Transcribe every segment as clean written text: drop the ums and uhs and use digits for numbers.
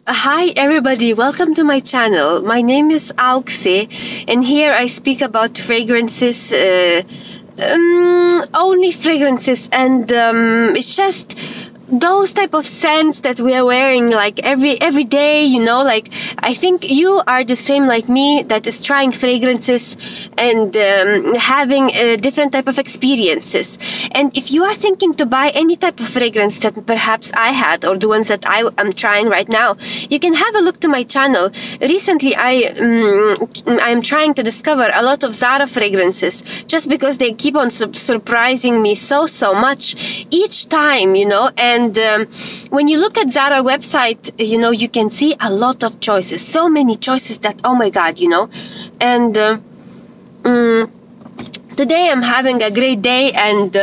Hi everybody, welcome to my channel. My name is Auxi, and here I speak about fragrances, only fragrances, and it's just those type of scents that we are wearing like every day, you know. Like, I think you are the same like me, that is trying fragrances and having different type of experiences. And if you are thinking to buy any type of fragrance that perhaps I had, or the ones that I am trying right now, you can have a look to my channel. Recently I am trying to discover a lot of ZARA fragrances, just because they keep on surprising me so much each time, you know. And when you look at ZARA website, you know, you can see a lot of choices, so many choices that, oh my god, you know. And today I'm having a great day, and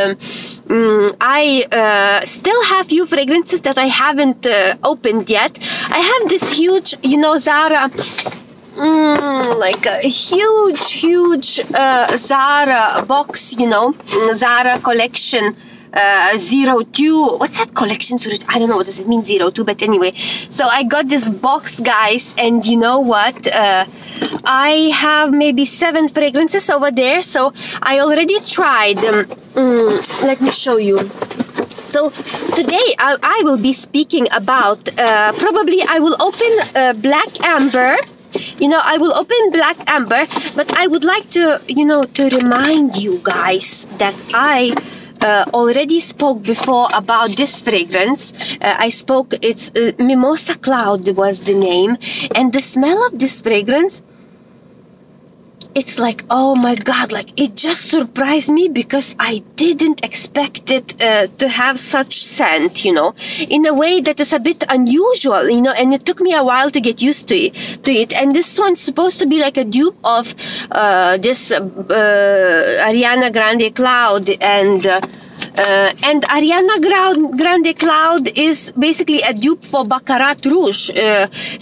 I still have few fragrances that I haven't opened yet. I have this huge, you know, ZARA, like a huge ZARA box, you know, ZARA collection 02. What's that collection? I don't know what does it mean, 02, but anyway. So I got this box, guys, and you know what? I have maybe 7 fragrances over there. So I already tried them. Let me show you. So today I will be speaking about, probably I will open Black Amber. You know, I will open Black Amber, but I would like to, you know, to remind you guys that I already spoke before about this fragrance. I spoke, it's Mimosa Cloud was the name, and the smell of this fragrance, it's like, oh my god, like it just surprised me, because I didn't expect it to have such scent, you know, in a way that is a bit unusual, you know. And it took me a while to get used to it. And this one's supposed to be like a dupe of this Ariana Grande Cloud, and Ariana Grande Cloud is basically a dupe for Baccarat Rouge.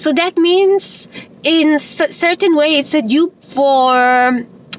So that means in certain way it's a dupe for,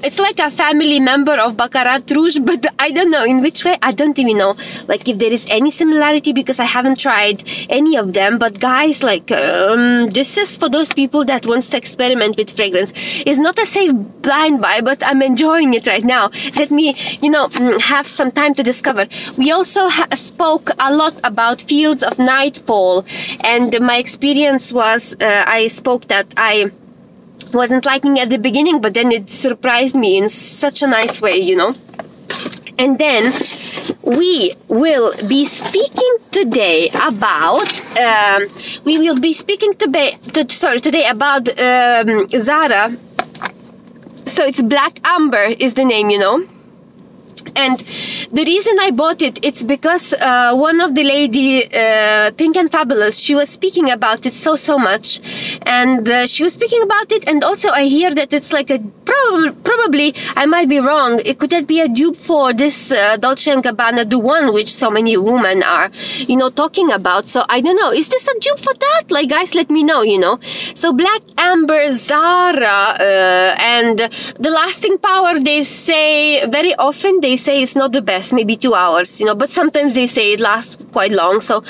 it's like a family member of Baccarat Rouge, but I don't know in which way. I don't even know, like, if there is any similarity, because I haven't tried any of them. But guys, like, this is for those people that wants to experiment with fragrance. It's not a safe blind buy, but I'm enjoying it right now. Let me, you know, have some time to discover. We also spoke a lot about Fields of Nightfall, and my experience was, I spoke that I wasn't liking at the beginning, but then it surprised me in such a nice way, you know. And then we will be speaking today about today about ZARA. So it's Black Amber is the name, you know. And the reason I bought it, it's because one of the lady, Pink and Fabulous, she was speaking about it so much, and she was speaking about it. And also I hear that it's like a probably, I might be wrong, it could be a dupe for this Dolce & Gabbana The One, which so many women are, you know, talking about. So I don't know, is this a dupe for that? Like, guys, let me know, you know. So Black Amber, ZARA, and the lasting power, they say very often, they say it's not the best, maybe 2 hours, you know, but sometimes they say it lasts quite long. So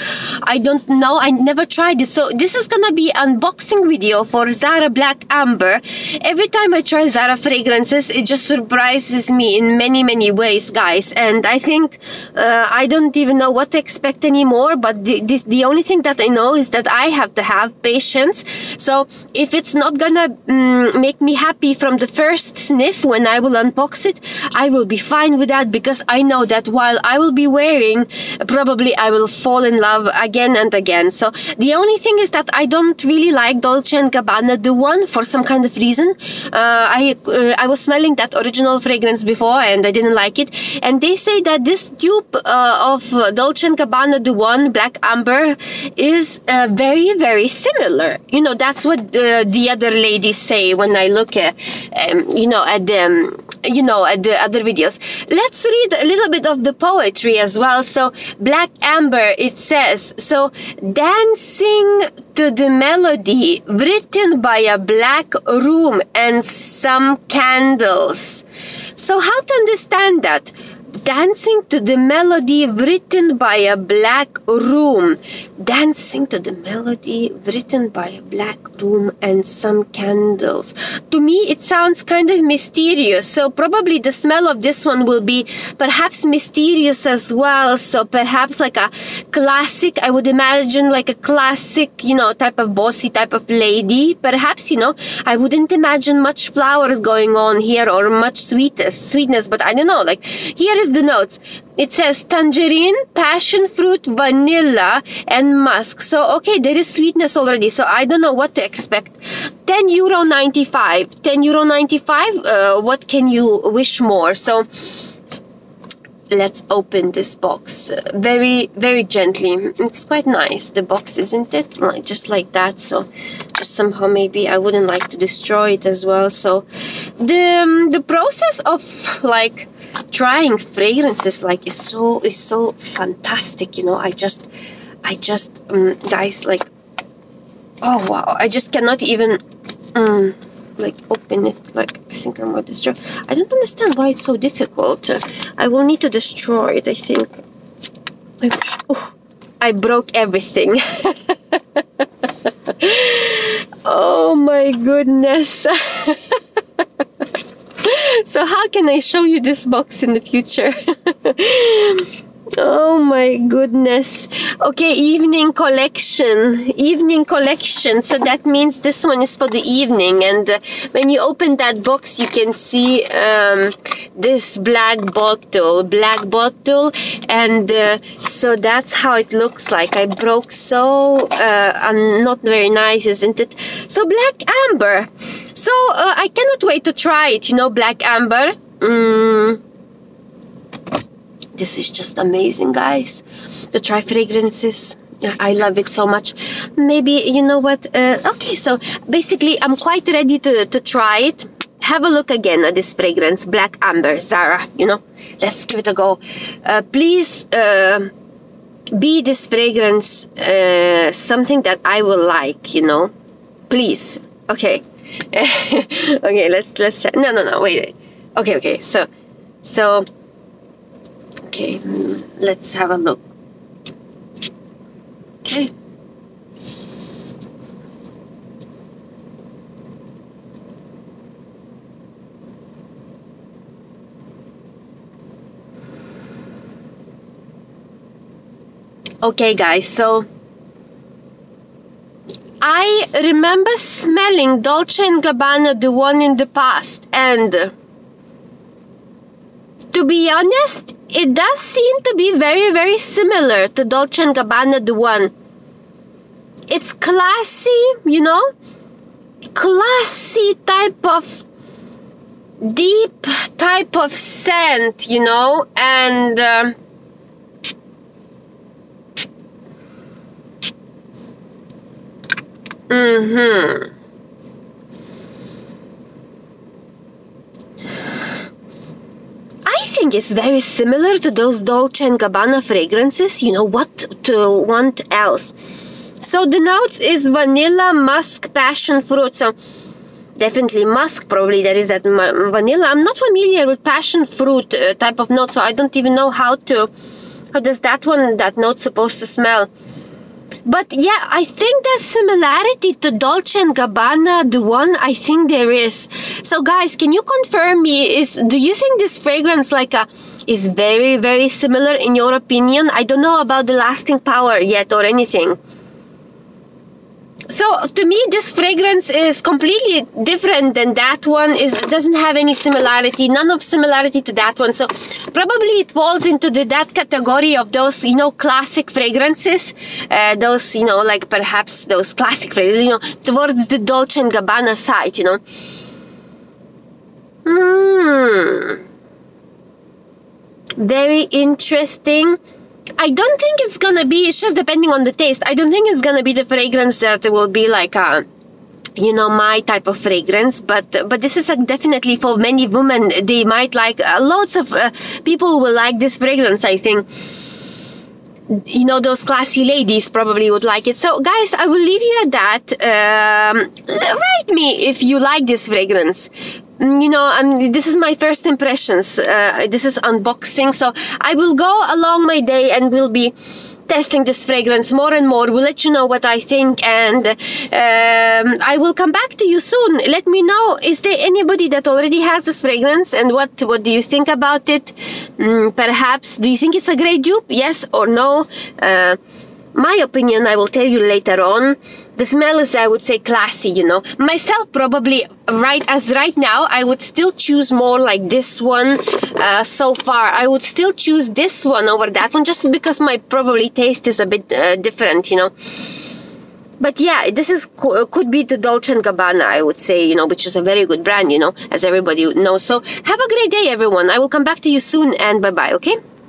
I don't know, I never tried it. So this is gonna be unboxing video for ZARA Black Amber. Every time I try ZARA fragrances, it just surprises me in many ways, guys. And I think I don't even know what to expect anymore. But the only thing that I know is that I have to have patience. So if it's not gonna make me happy from the first sniff when I will unbox it, I will be fine with that, because I know that while I will be wearing, probably I will fall in love again and again. So the only thing is that I don't really like Dolce & Gabbana The One for some kind of reason. I was smelling that original fragrance before, and I didn't like it. And they say that this dupe of Dolce & Gabbana The One, Black Amber, is very similar. You know, that's what the other ladies say when I look at, you know, at them, you know, at the other videos. Let's read a little bit of the poetry as well. So Black Amber, it says, so dancing to the melody written by a black room and some candles. So how to understand that? Dancing to the melody written by a black room. Dancing to the melody written by a black room and some candles. To me, it sounds kind of mysterious. So probably the smell of this one will be perhaps mysterious as well. So perhaps like a classic, I would imagine like a classic, you know, type of bossy type of lady. Perhaps, you know, I wouldn't imagine much flowers going on here or much sweetness, but I don't know. Like, here is the notes. It says tangerine, passion fruit, vanilla, and musk. So, okay, there is sweetness already. So, I don't know what to expect. €10.95. €10.95. What can you wish more? So, let's open this box very, very gently. It's quite nice, the box, isn't it? Like, just like that. So, just somehow maybe I wouldn't like to destroy it as well. So, the process of like trying fragrances like is so fantastic, you know. I just guys, like, oh wow, I just cannot even like open it. Like, I think I might destroy. I don't understand why it's so difficult. I will need to destroy it, I think. I broke everything. Oh my goodness. So how can I show you this box in the future? Oh my goodness. Okay, evening collection. Evening collection. So that means this one is for the evening. And when you open that box, you can see this black bottle. And so that's how it looks like. I broke so not very nice, isn't it? So black amber. So I cannot wait to try it, you know, black amber. This is just amazing, guys. The try fragrances, I love it so much. Maybe, you know what, okay, so basically I'm quite ready to try it. Have a look again at this fragrance, Black Amber, Zara, you know. Let's give it a go. Please be this fragrance something that I will like, you know. Please. Okay. Okay, let's try. No, wait. Okay, so okay, let's have a look. Okay. Okay, guys, so I remember smelling Dolce & Gabbana, the one in the past, and to be honest, it does seem to be very, very similar to Dolce & Gabbana, the one. It's classy, you know, classy type of, deep type of scent, you know, and I think it's very similar to those Dolce & Gabbana fragrances, you know, what to want else. So the notes is vanilla, musk, passion fruit, so definitely musk, probably there is that vanilla. I'm not familiar with passion fruit type of note, so I don't even know how does that note supposed to smell. But yeah, I think that similarity to Dolce & Gabbana, the one, I think there is. So guys, can you confirm me, do you think this fragrance is very, very similar in your opinion? I don't know about the lasting power yet or anything. So to me, this fragrance is completely different than that one. It doesn't have any similarity, none of similarity to that one. So probably it falls into that category of those, you know, classic fragrances. Those, you know, like perhaps those classic fragrances, you know, towards the Dolce & Gabbana side, you know. Very interesting. I don't think it's gonna be, it's just depending on the taste. I don't think it's gonna be the fragrance that will be like you know, my type of fragrance, but this is definitely for many women. They might like, lots of people will like this fragrance, I think. You know, those classy ladies probably would like it. So guys, I will leave you at that. Write me if you like this fragrance. you know, this is my first impressions. This is unboxing, so I will go along my day and will be testing this fragrance more and more. We'll let you know what I think, and I will come back to you soon. Let me know, is there anybody that already has this fragrance, and what do you think about it? Perhaps, do you think it's a great dupe? Yes or no? My opinion, I will tell you later on. The smell is, I would say, classy, you know. Myself, probably, right now, I would still choose more like this one. So far, I would still choose this one over that one, just because my probably taste is a bit different, you know. But yeah, this is could be the Dolce & Gabbana, I would say, you know, which is a very good brand, you know, as everybody knows. So have a great day, everyone. I will come back to you soon, and bye-bye, okay?